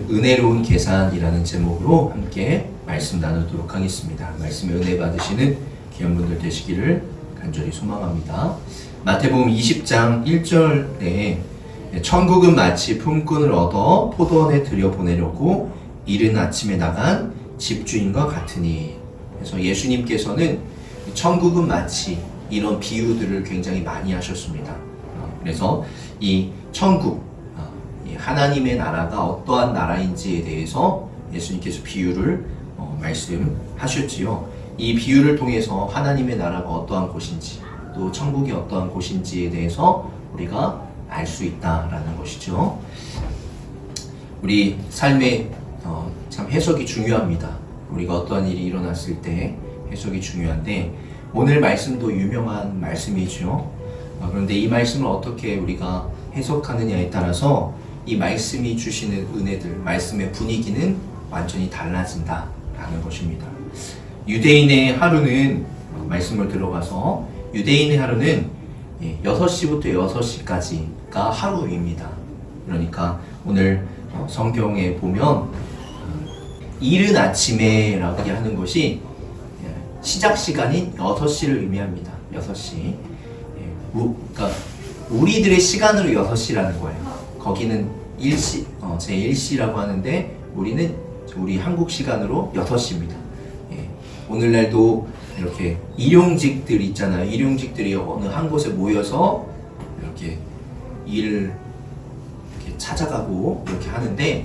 오늘 은혜로운 계산이라는 제목으로 함께 말씀 나누도록 하겠습니다. 말씀에 은혜 받으시는 귀한 분들 되시기를 간절히 소망합니다. 마태복음 20장 1절에 천국은 마치 품꾼을 얻어 포도원에 들여보내려고 이른 아침에 나간 집주인과 같으니. 그래서 예수님께서는 천국은 마치 이런 비유들을 굉장히 많이 하셨습니다. 그래서 이 천국, 하나님의 나라가 어떠한 나라인지에 대해서 예수님께서 비유를 말씀하셨지요. 이 비유를 통해서 하나님의 나라가 어떠한 곳인지, 또 천국이 어떠한 곳인지에 대해서 우리가 알 수 있다라는 것이죠. 우리 삶에 참 해석이 중요합니다. 우리가 어떠한 일이 일어났을 때 해석이 중요한데, 오늘 말씀도 유명한 말씀이죠. 그런데 이 말씀을 어떻게 우리가 해석하느냐에 따라서 이 말씀이 주시는 은혜들, 말씀의 분위기는 완전히 달라진다라는 것입니다. 유대인의 하루는, 말씀을 들어가서 유대인의 하루는 6시부터 6시까지가 하루입니다. 그러니까 오늘 성경에 보면 이른 아침에 라고 하는 것이 시작 시간인 6시를 의미합니다. 6시. 그러니까 우리들의 시간으로 6시라는 거예요. 거기는 1시, 제1시라고 하는데 우리 한국 시간으로 6시입니다. 오늘날도 이렇게 일용직들 있잖아요. 일용직들이 어느 한 곳에 모여서 이렇게 일을 이렇게 찾아가고 이렇게 하는데,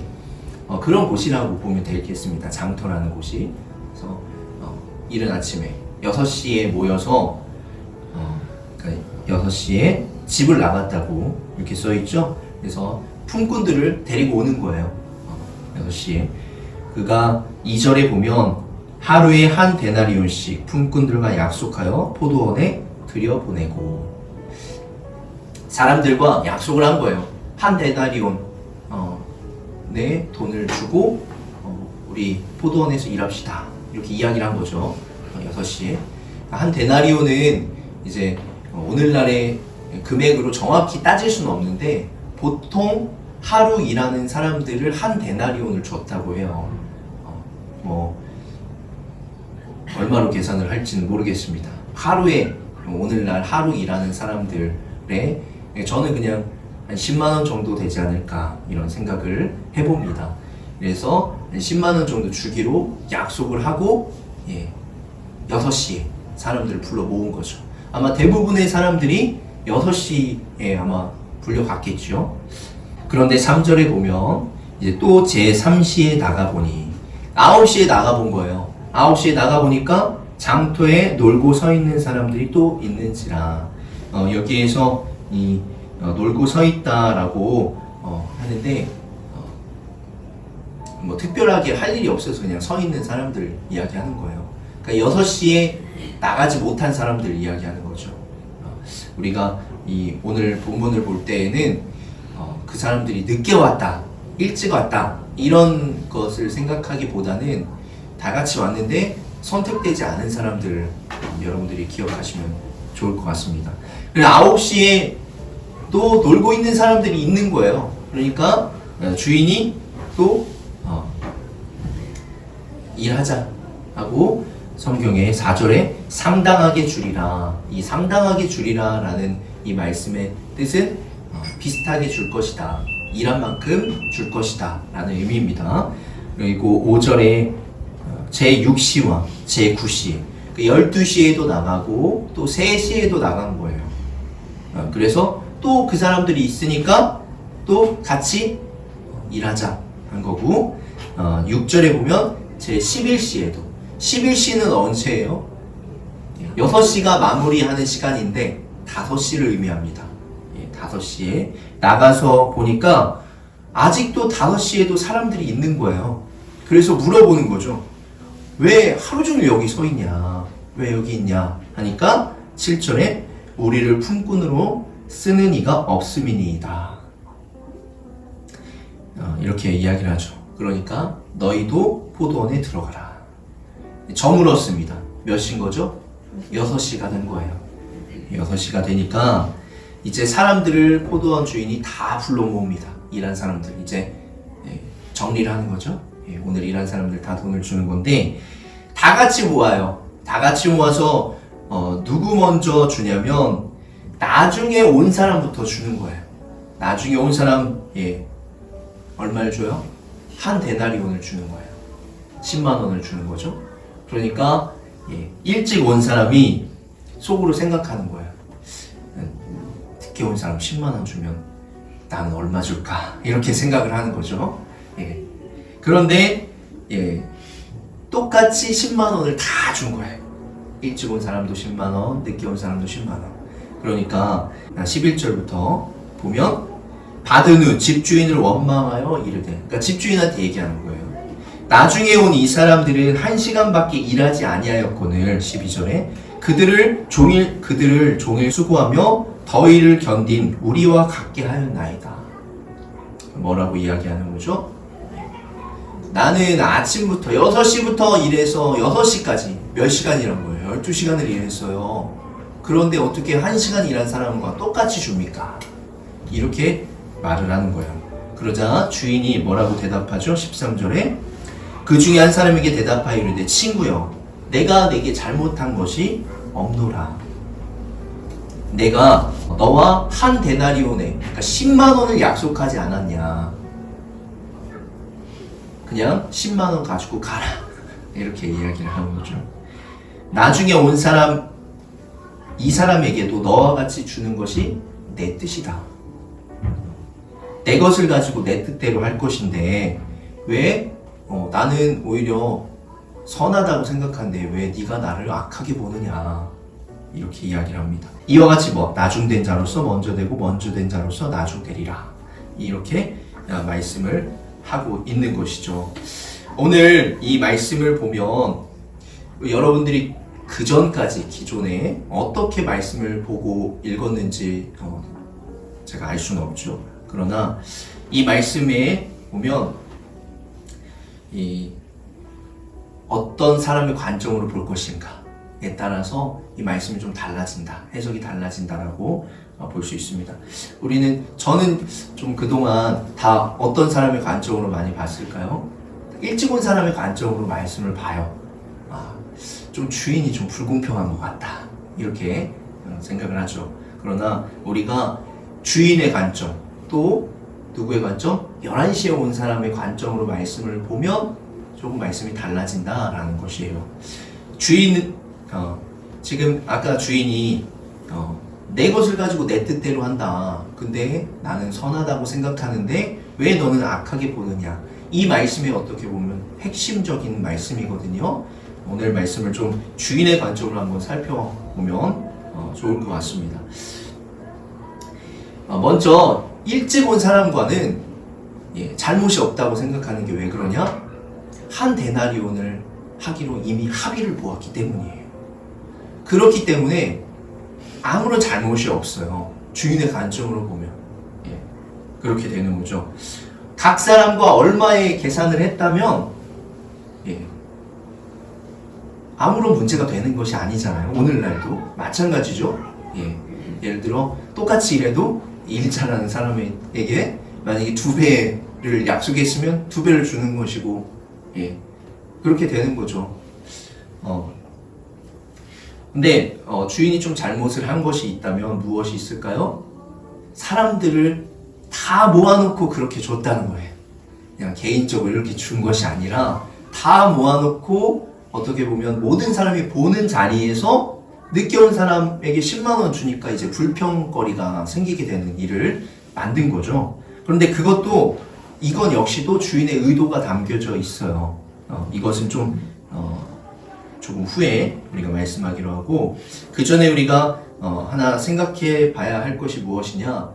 그런 곳이라고 보면 되겠습니다. 장터라는 곳이. 그래서 이른 아침에 6시에 모여서 그러니까 6시에 집을 나갔다고 이렇게 써있죠. 그래서 품꾼들을 데리고 오는 거예요. 6시에. 그가 2절에 보면 하루에 한 데나리온씩 품꾼들과 약속하여 포도원에 들여보내고, 사람들과 약속을 한 거예요. 한 데나리온 내 돈을 주고 우리 포도원에서 일합시다, 이렇게 이야기를 한 거죠. 6시에. 한 데나리온은 이제 오늘날의 금액으로 정확히 따질 수는 없는데, 보통 하루 일하는 사람들을 한 데나리온을 줬다고 해요. 얼마로 계산을 할지는 모르겠습니다. 하루에, 오늘날 하루 일하는 사람들의, 저는 그냥 한 10만원 정도 되지 않을까 이런 생각을 해봅니다. 그래서 10만원 정도 주기로 약속을 하고 6시에 사람들을 불러 모은 거죠. 아마 대부분의 사람들이 6시에 아마 불려갔겠죠. 그런데 3절에 보면 이제 또 제3시에 나가보니, 9시에 나가본 거예요. 9시에 나가보니까 장터에 놀고 서 있는 사람들이 또 있는지라. 여기에서 이 놀고 서 있다라고 하는데, 뭐 특별하게 할 일이 없어서 그냥 서 있는 사람들 이야기하는 거예요. 그러니까 6시에 나가지 못한 사람들 이야기하는 거죠. 우리가 이 오늘 본문을 볼 때에는 그 사람들이 늦게 왔다, 일찍 왔다, 이런 것을 생각하기보다는 다 같이 왔는데 선택되지 않은 사람들, 여러분들이 기억하시면 좋을 것 같습니다. 그리고 9시에 또 놀고 있는 사람들이 있는 거예요. 그러니까 주인이 또 일하자 하고 성경의 4절에 상당하게 주리라. 이 상당하게 주리라 라는 이 말씀의 뜻은 비슷하게 줄 것이다, 일한 만큼 줄 것이다 라는 의미입니다. 그리고 5절에 제6시와 제9시, 12시에도 나가고 또 3시에도 나간 거예요. 그래서 또 그 사람들이 있으니까 또 같이 일하자 한 거고, 6절에 보면 제11시에도, 11시는 언제예요? 6시가 마무리하는 시간인데 5시를 의미합니다. 5시에 나가서 보니까 아직도 5시에도 사람들이 있는 거예요. 그래서 물어보는 거죠. 왜 하루 종일 여기 서 있냐? 왜 여기 있냐? 하니까 7절에 우리를 품꾼으로 쓰는 이가 없음이니이다. 이렇게 이야기를 하죠. 그러니까 너희도 포도원에 들어가라. 저물었습니다. 몇 시인 거죠? 6시가 된 거예요. 6시가 되니까 이제 사람들을 포도원 주인이 다 불러 모읍니다. 일한 사람들 이제 정리를 하는 거죠. 예, 오늘 일한 사람들 다 돈을 주는 건데 다 같이 모아요. 다 같이 모아서 누구 먼저 주냐면 나중에 온 사람부터 주는 거예요. 나중에 온 사람 얼마를 줘요? 한 데나리온을 주는 거예요. 10만 원을 주는 거죠. 그러니까 일찍 온 사람이 속으로 생각하는 거예요. 늦게 온 사람 10만 원 주면 나는 얼마 줄까? 이렇게 생각을 하는 거죠. 그런데 똑같이 10만 원을 다 준 거예요. 일찍 온 사람도 10만 원, 늦게 온 사람도 10만 원. 그러니까 11절부터 보면 받은 후 집주인을 원망하여 이르되, 그러니까 집주인한테 얘기하는 거예요. 나중에 온 이 사람들은 1시간밖에 일하지 아니하였거늘. 12절에 그들을 종일 수고하며 더위를 견딘 우리와 같게 하였나이다. 뭐라고 이야기하는 거죠? 나는 아침부터 6시부터 일해서 6시까지 몇 시간이란 거예요? 12시간을 일했어요. 그런데 어떻게 1시간 일한 사람과 똑같이 줍니까? 이렇게 말을 하는 거예요. 그러자 주인이 뭐라고 대답하죠? 13절에 그 중에 한 사람에게 대답하여 이르되 친구여 내가 내게 잘못한 것이 없노라. 내가 너와 한 데나리온에 그러니까 10만 원을 약속하지 않았냐. 그냥 10만 원 가지고 가라. 이렇게 이야기를 하는 거죠. 나중에 온 사람 이 사람에게도 너와 같이 주는 것이 내 뜻이다. 내 것을 가지고 내 뜻대로 할 것인데 왜 나는 오히려 선하다고 생각하는데 왜 네가 나를 악하게 보느냐. 이렇게 이야기를 합니다. 이와 같이 나중된 자로서 먼저 되고 먼저 된 자로서 나중되리라. 이렇게 말씀을 하고 있는 것이죠. 오늘 이 말씀을 보면 여러분들이 그 전까지 기존에 어떻게 말씀을 보고 읽었는지 제가 알 수는 없죠. 그러나 이 말씀에 보면 어떤 사람의 관점으로 볼 것인가에 따라서 이 말씀이 좀 달라진다, 해석이 달라진다라고 볼 수 있습니다. 저는 좀 그동안 다 어떤 사람의 관점으로 많이 봤을까요? 일찍 온 사람의 관점으로 말씀을 봐요. 좀 주인이 좀 불공평한 것 같다. 이렇게 생각을 하죠. 그러나 우리가 주인의 관점, 또 누구의 관점? 11시에 온 사람의 관점으로 말씀을 보면 조금 말씀이 달라진다라는 것이에요. 지금 아까 주인이 내 것을 가지고 내 뜻대로 한다. 근데 나는 선하다고 생각하는데 왜 너는 악하게 보느냐. 이 말씀이 어떻게 보면 핵심적인 말씀이거든요. 오늘 말씀을 좀 주인의 관점으로 한번 살펴보면 좋을 것 같습니다. 먼저 일찍 온 사람과는 잘못이 없다고 생각하는 게 왜 그러냐? 한 데나리온을 하기로 이미 합의를 보았기 때문이에요. 그렇기 때문에 아무런 잘못이 없어요. 주인의 관점으로 보면 그렇게 되는 거죠. 각 사람과 얼마의 계산을 했다면 아무런 문제가 되는 것이 아니잖아요. 오늘날도 마찬가지죠. 예를 들어 똑같이 일해도 일 잘하는 사람에게 만약에 2배를 약속했으면 2배를 주는 것이고 그렇게 되는 거죠. 근데 주인이 좀 잘못을 한 것이 있다면 무엇이 있을까요? 사람들을 다 모아놓고 그렇게 줬다는 거예요. 그냥 개인적으로 이렇게 준 것이 아니라 다 모아놓고 어떻게 보면 모든 사람이 보는 자리에서 늦게 온 사람에게 10만 원 주니까 이제 불평거리가 생기게 되는 일을 만든 거죠. 그런데 이건 역시도 주인의 의도가 담겨져 있어요. 이것은 조금 후에 우리가 말씀하기로 하고, 그 전에 우리가 하나 생각해 봐야 할 것이 무엇이냐.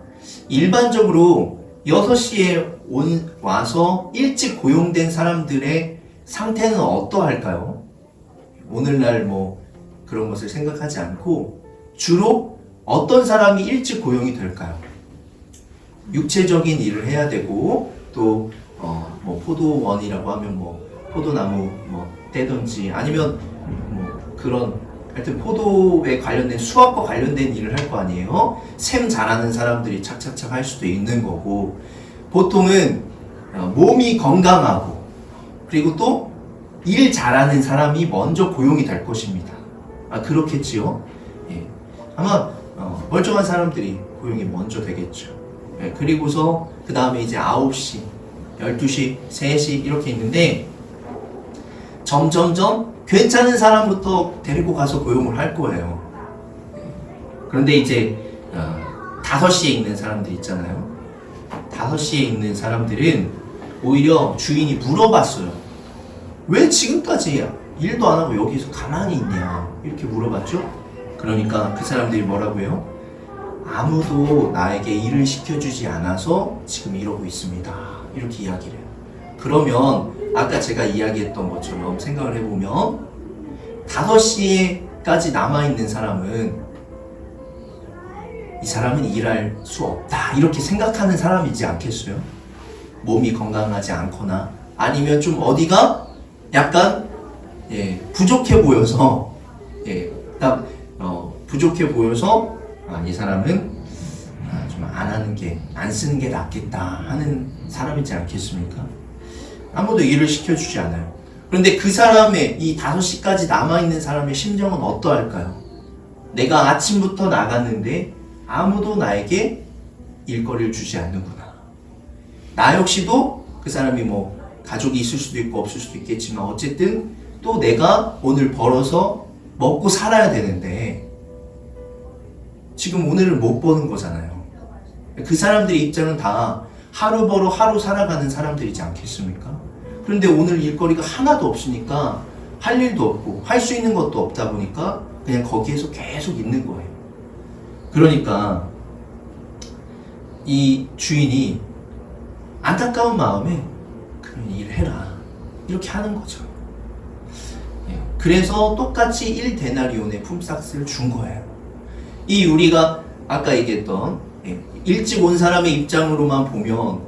일반적으로 6시에 와서 일찍 고용된 사람들의 상태는 어떠할까요? 오늘날 그런 것을 생각하지 않고 주로 어떤 사람이 일찍 고용이 될까요? 육체적인 일을 해야 되고, 또 포도원이라고 하면 포도나무 떼든지 아니면 하여튼 포도에 관련된 수확과 관련된 일을 할 거 아니에요. 샘 잘하는 사람들이 착착착 할 수도 있는 거고, 보통은 몸이 건강하고 그리고 또 일 잘하는 사람이 먼저 고용이 될 것입니다. 그렇겠지요? 예. 아마 멀쩡한 사람들이 고용이 먼저 되겠죠. 예. 그리고서 그 다음에 이제 9시, 12시, 3시 이렇게 있는데 점점점 괜찮은 사람부터 데리고 가서 고용을 할 거예요. 그런데 이제 5시에 있는 사람들 있잖아요. 5시에 있는 사람들은 오히려 주인이 물어봤어요. 왜 지금까지 일도 안 하고 여기서 가만히 있냐 이렇게 물어봤죠. 그러니까 그 사람들이 뭐라고 해요? 아무도 나에게 일을 시켜주지 않아서 지금 이러고 있습니다. 이렇게 이야기를 해요. 그러면 아까 제가 이야기했던 것처럼 생각을 해보면 5시에까지 남아있는 사람은 이 사람은 일할 수 없다 이렇게 생각하는 사람이지 않겠어요? 몸이 건강하지 않거나 아니면 좀 어디가 약간 부족해 보여서 딱 부족해 보여서 이 사람은 좀 안 하는 게 안 쓰는 게 낫겠다 하는 사람이지 않겠습니까? 아무도 일을 시켜주지 않아요. 그런데 그 사람의 이 5시까지 남아있는 사람의 심정은 어떠할까요? 내가 아침부터 나갔는데 아무도 나에게 일거리를 주지 않는구나. 나 역시도 그 사람이 뭐 가족이 있을 수도 있고 없을 수도 있겠지만 어쨌든 또 내가 오늘 벌어서 먹고 살아야 되는데 지금 오늘을 못 버는 거잖아요. 그 사람들의 입장은 다 하루 벌어 하루 살아가는 사람들이지 않겠습니까? 그런데 오늘 일거리가 하나도 없으니까 할 일도 없고 할 수 있는 것도 없다 보니까 그냥 거기에서 계속 있는 거예요. 그러니까 이 주인이 안타까운 마음에 그럼 일해라 이렇게 하는 거죠. 그래서 똑같이 1데나리온의 품삯을 준 거예요. 이 우리가 아까 얘기했던 일찍 온 사람의 입장으로만 보면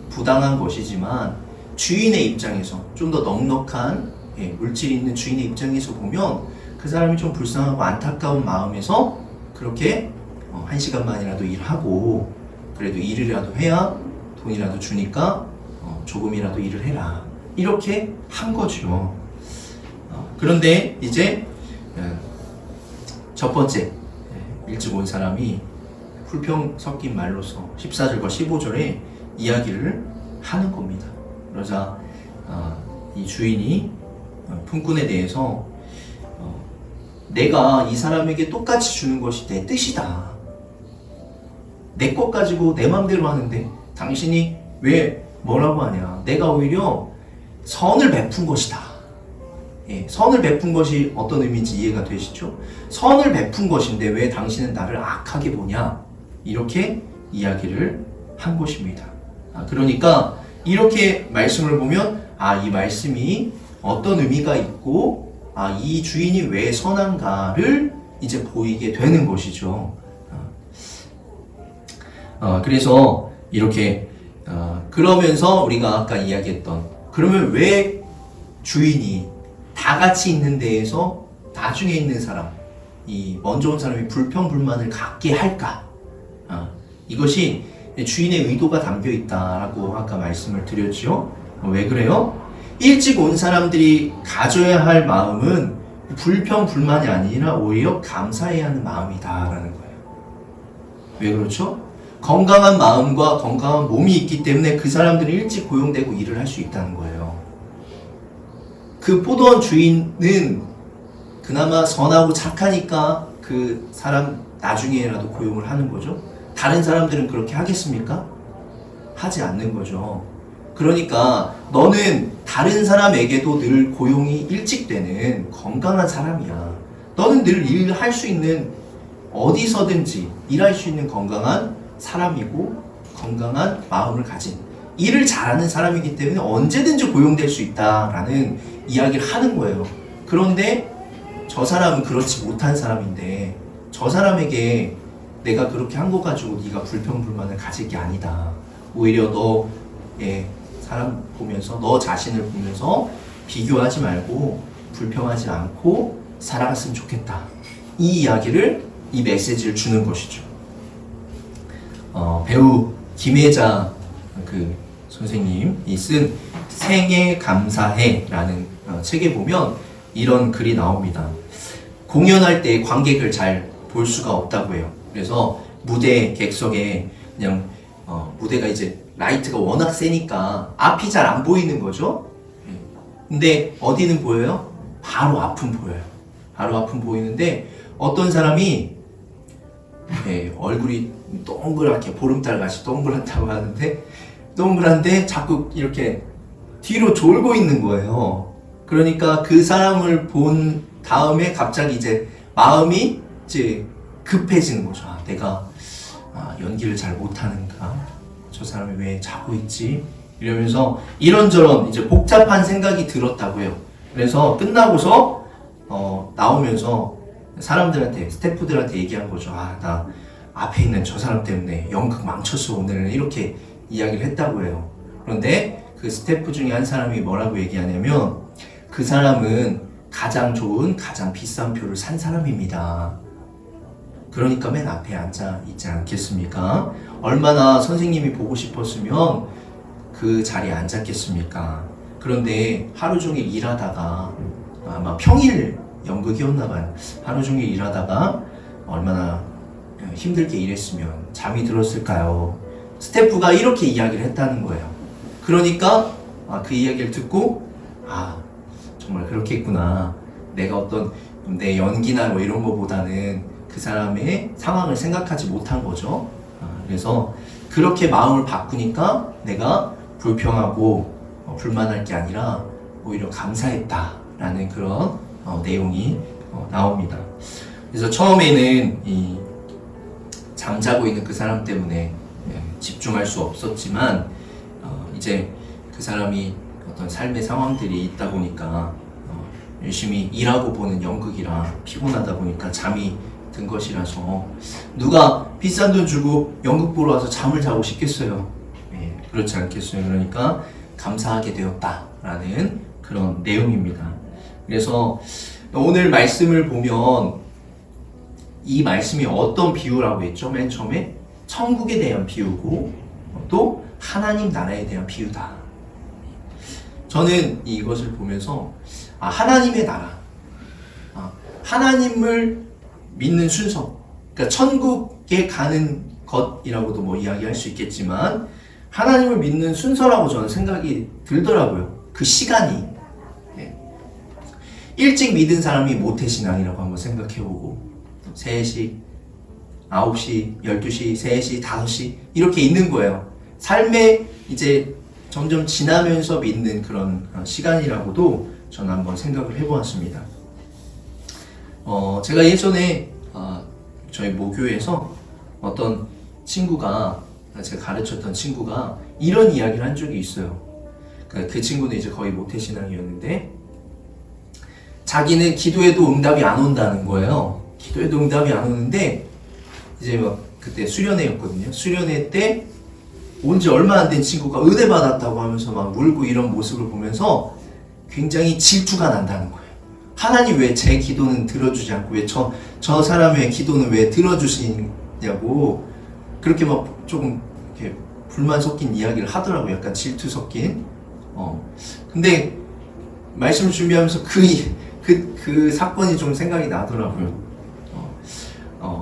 부당한 것이지만 주인의 입장에서 좀 더 넉넉한 물질 있는 주인의 입장에서 보면 그 사람이 좀 불쌍하고 안타까운 마음에서 그렇게 1시간만이라도 일하고 그래도 일이라도 해야 돈이라도 주니까 조금이라도 일을 해라 이렇게 한 거죠. 그런데 이제 첫 번째 일찍 온 사람이 불평 섞인 말로서 14절과 15절에 이야기를 하는 겁니다. 그러자 이 주인이 품꾼에 대해서 내가 이 사람에게 똑같이 주는 것이 내 뜻이다. 내 것 가지고 내 맘대로 하는데 당신이 왜 뭐라고 하냐. 내가 오히려 선을 베푼 것이다. 선을 베푼 것이 어떤 의미인지 이해가 되시죠? 선을 베푼 것인데 왜 당신은 나를 악하게 보냐? 이렇게 이야기를 한 것입니다. 그러니까 이렇게 말씀을 보면 이 말씀이 어떤 의미가 있고 이 주인이 왜 선한가를 이제 보이게 되는 것이죠. 그래서 이렇게 그러면서 우리가 아까 이야기했던 그러면 왜 주인이 다 같이 있는 데에서 나중에 있는 사람, 이 먼저 온 사람이 불평불만을 갖게 할까? 이것이 주인의 의도가 담겨 있다라고 아까 말씀을 드렸죠. 왜 그래요? 일찍 온 사람들이 가져야 할 마음은 불평불만이 아니라 오히려 감사해야 하는 마음이다라는 거예요. 왜 그렇죠? 건강한 마음과 건강한 몸이 있기 때문에 그 사람들은 일찍 고용되고 일을 할 수 있다는 거예요. 그 포도원 주인은 그나마 선하고 착하니까 그 사람 나중에라도 고용을 하는 거죠. 다른 사람들은 그렇게 하겠습니까? 하지 않는 거죠. 그러니까 너는 다른 사람에게도 늘 고용이 일찍 되는 건강한 사람이야. 너는 늘 일할 수 있는 어디서든지 일할 수 있는 건강한 사람이고 건강한 마음을 가진 일을 잘하는 사람이기 때문에 언제든지 고용될 수 있다라는 이야기를 하는 거예요. 그런데 저 사람은 그렇지 못한 사람인데 저 사람에게 내가 그렇게 한 거 가지고 네가 불평불만을 가질 게 아니다. 오히려 너 사람 보면서 너 자신을 보면서 비교하지 말고 불평하지 않고 살아갔으면 좋겠다. 이 이야기를 이 메시지를 주는 것이죠. 배우 김혜자 그 선생님이 쓴 생애 감사해라는 책에 보면 이런 글이 나옵니다. 공연할 때 관객을 잘 볼 수가 없다고 해요. 그래서 무대 객석에 그냥 무대가 이제 라이트가 워낙 세니까 앞이 잘 안 보이는 거죠. 근데 어디는 보여요? 바로 앞은 보여요. 바로 앞은 보이는데 어떤 사람이 얼굴이 동그랗게 보름달 같이 동그랗다고 하는데 동그란데 자꾸 이렇게 뒤로 졸고 있는 거예요. 그러니까 그 사람을 본 다음에 갑자기 이제 마음이 이제 급해지는 거죠. 내가 연기를 잘 못하는가? 저 사람이 왜 자고 있지? 이러면서 이런저런 이제 복잡한 생각이 들었다고 해요. 그래서 끝나고서 나오면서 사람들한테, 스태프들한테 얘기한 거죠. 나 앞에 있는 저 사람 때문에 연극 망쳤어 오늘, 이렇게 이야기를 했다고 해요. 그런데 그 스태프 중에 한 사람이 뭐라고 얘기하냐면 그 사람은 가장 좋은, 가장 비싼 표를 산 사람입니다. 그러니까 맨 앞에 앉아 있지 않겠습니까? 얼마나 선생님이 보고 싶었으면 그 자리에 앉았겠습니까? 그런데 하루 종일 일하다가, 아마 평일 연극이었나 봐요. 하루 종일 일하다가 얼마나 힘들게 일했으면 잠이 들었을까요? 스태프가 이렇게 이야기를 했다는 거예요. 그러니까 그 이야기를 듣고 정말 그렇겠구나. 내가 어떤 내 연기나 뭐 이런 거보다는 그 사람의 상황을 생각하지 못한 거죠. 그래서 그렇게 마음을 바꾸니까 내가 불평하고 불만할 게 아니라 오히려 감사했다라는 그런 내용이 나옵니다. 그래서 처음에는 이 잠자고 있는 그 사람 때문에 집중할 수 없었지만 이제 그 사람이 어떤 삶의 상황들이 있다 보니까 열심히 일하고 보는 연극이라 피곤하다 보니까 잠이 든 것이라서 누가 비싼 돈 주고 연극 보러 와서 잠을 자고 싶겠어요? 그렇지 않겠어요? 그러니까 감사하게 되었다라는 그런 내용입니다. 그래서 오늘 말씀을 보면 이 말씀이 어떤 비유라고 했죠? 맨 처음에 천국에 대한 비유고 또 하나님 나라에 대한 비유다. 저는 이것을 보면서 하나님의 나라, 하나님을 믿는 순서, 그러니까 천국에 가는 것이라고도 뭐 이야기할 수 있겠지만 하나님을 믿는 순서라고 저는 생각이 들더라고요. 그 시간이 일찍 믿은 사람이 모태신앙이라고 한번 생각해보고 3시, 9시, 12시, 3시, 5시 이렇게 있는 거예요. 삶에 이제 점점 지나면서 믿는 그런 시간이라고도 저는 한번 생각을 해보았습니다. 제가 예전에 저희 모교에서 어떤 친구가, 제가 가르쳤던 친구가 이런 이야기를 한 적이 있어요. 그 친구는 이제 거의 모태신앙이었는데 자기는 기도해도 응답이 안 온다는 거예요. 기도해도 응답이 안 오는데 이제 막 그때 수련회였거든요. 수련회 때 온 지 얼마 안 된 친구가 은혜 받았다고 하면서 막 울고 이런 모습을 보면서 굉장히 질투가 난다는 거예요. 하나님 왜 제 기도는 들어주지 않고 왜 저 사람의 기도는 왜 들어주시냐고 그렇게 막 조금 이렇게 불만 섞인 이야기를 하더라고요. 약간 질투 섞인. 근데 말씀을 준비하면서 그 사건이 좀 생각이 나더라고요.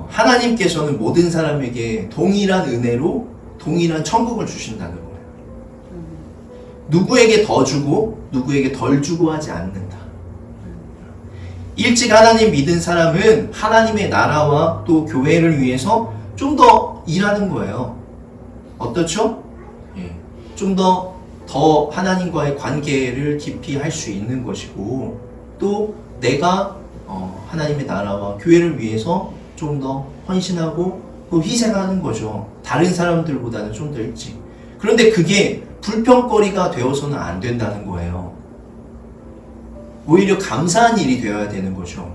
하나님께서는 모든 사람에게 동일한 은혜로 동일한 천국을 주신다는 거예요. 누구에게 더 주고 누구에게 덜 주고 하지 않는다. 일찍 하나님 믿은 사람은 하나님의 나라와 또 교회를 위해서 좀 더 일하는 거예요. 어떻죠? 좀 더 하나님과의 관계를 깊이 할 수 있는 것이고 또 내가 하나님의 나라와 교회를 위해서 좀 더 헌신하고 또 희생하는 거죠. 다른 사람들보다는 좀 더 일찍. 그런데 그게 불평거리가 되어서는 안 된다는 거예요. 오히려 감사한 일이 되어야 되는 거죠.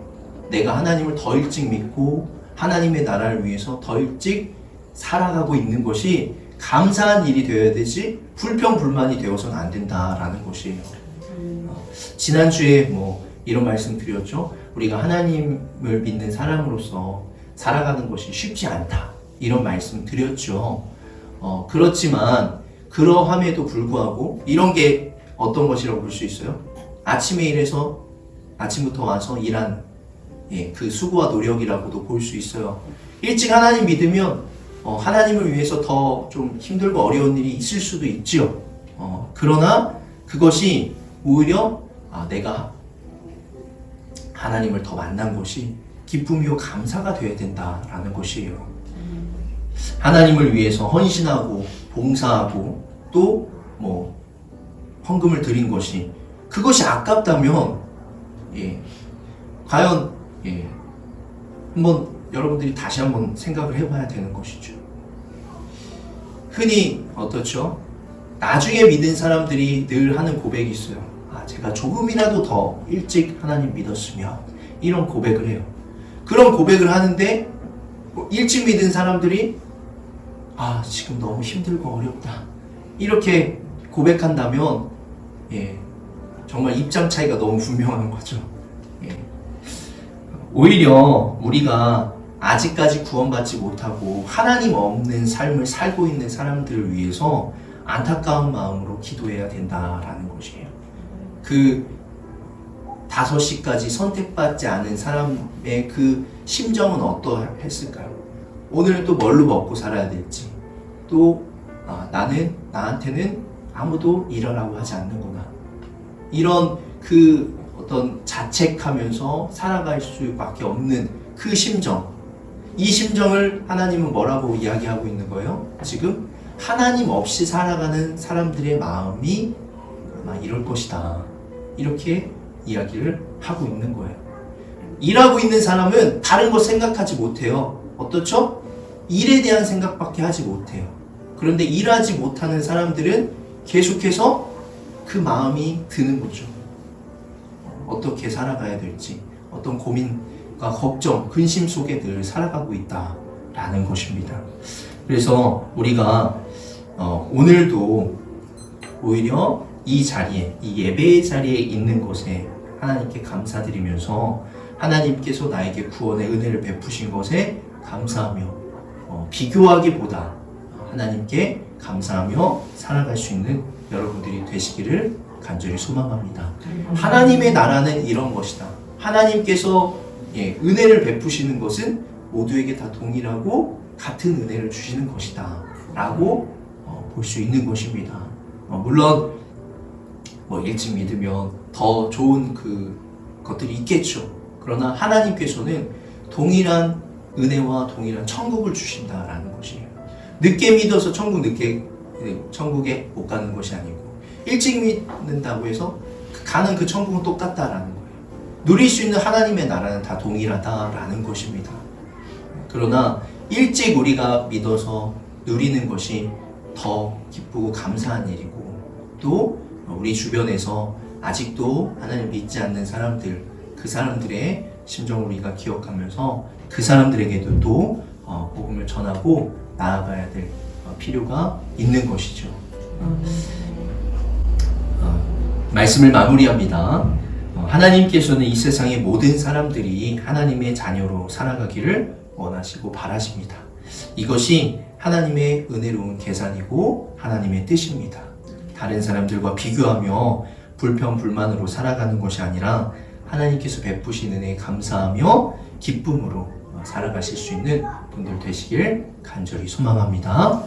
내가 하나님을 더 일찍 믿고 하나님의 나라를 위해서 더 일찍 살아가고 있는 것이 감사한 일이 되어야 되지 불평불만이 되어서는 안 된다라는 것이에요. 지난주에 뭐 이런 말씀 드렸죠. 우리가 하나님을 믿는 사람으로서 살아가는 것이 쉽지 않다. 이런 말씀 드렸죠. 그렇지만 그러함에도 불구하고 이런 게 어떤 것이라고 볼 수 있어요? 아침에 일해서 아침부터 와서 일한 그 수고와 노력이라고도 볼 수 있어요. 일찍 하나님 믿으면 하나님을 위해서 더 좀 힘들고 어려운 일이 있을 수도 있지요. 그러나 그것이 오히려 내가 하나님을 더 만난 것이 기쁨이요 감사가 되어야 된다라는 것이에요. 하나님을 위해서 헌신하고 봉사하고 또 뭐 헌금을 드린 것이 그것이 아깝다면 과연 한번 여러분들이 다시 한번 생각을 해봐야 되는 것이죠. 흔히 어떻죠? 나중에 믿은 사람들이 늘 하는 고백이 있어요. 제가 조금이라도 더 일찍 하나님 믿었으면 이런 고백을 해요. 그런 고백을 하는데 일찍 믿은 사람들이 지금 너무 힘들고 어렵다 이렇게 고백한다면 정말 입장 차이가 너무 분명한 거죠. 오히려 우리가 아직까지 구원받지 못하고 하나님 없는 삶을 살고 있는 사람들을 위해서 안타까운 마음으로 기도해야 된다라는 것이에요. 그 5시까지 선택받지 않은 사람의 그 심정은 어떠했을까요? 오늘은 또 뭘로 먹고 살아야 될지, 또 나한테는 아무도 일하라고 하지 않는구나, 이런 그 어떤 자책하면서 살아갈 수밖에 없는 그 심정, 이 심정을 하나님은 뭐라고 이야기하고 있는 거예요? 지금 하나님 없이 살아가는 사람들의 마음이 아마 이럴 것이다, 이렇게 이야기를 하고 있는 거예요. 일하고 있는 사람은 다른 거 생각하지 못해요. 어떻죠? 일에 대한 생각밖에 하지 못해요. 그런데 일하지 못하는 사람들은 계속해서 그 마음이 드는 거죠. 어떻게 살아가야 될지, 어떤 고민과 걱정, 근심 속에 늘 살아가고 있다라는 것입니다. 그래서 우리가 오늘도 오히려 이 자리에, 이 예배의 자리에 있는 것에 하나님께 감사드리면서 하나님께서 나에게 구원의 은혜를 베푸신 것에 감사하며 비교하기보다 하나님께 감사하며 살아갈 수 있는 여러분들이 되시기를 간절히 소망합니다. 하나님의 나라는 이런 것이다. 하나님께서 은혜를 베푸시는 것은 모두에게 다 동일하고 같은 은혜를 주시는 것이다 라고 볼 수 있는 것입니다. 물론 일찍 믿으면 더 좋은 것들이 있겠죠. 그러나 하나님께서는 동일한 은혜와 동일한 천국을 주신다라는 것이에요. 늦게 믿어서 천국에 못 가는 것이 아니고, 일찍 믿는다고 해서 가는 그 천국은 똑같다라는 거예요. 누릴 수 있는 하나님의 나라는 다 동일하다라는 것입니다. 그러나 일찍 우리가 믿어서 누리는 것이 더 기쁘고 감사한 일이고, 또 우리 주변에서 아직도 하나님 믿지 않는 사람들, 그 사람들의 심정을 우리가 기억하면서 그 사람들에게도 또 복음을 전하고 나아가야 될 필요가 있는 것이죠. 말씀을 마무리합니다. 하나님께서는 이 세상의 모든 사람들이 하나님의 자녀로 살아가기를 원하시고 바라십니다. 이것이 하나님의 은혜로운 계산이고 하나님의 뜻입니다. 다른 사람들과 비교하며 불평, 불만으로 살아가는 것이 아니라 하나님께서 베푸신 은혜에 감사하며 기쁨으로 살아가실 수 있는 분들 되시길 간절히 소망합니다.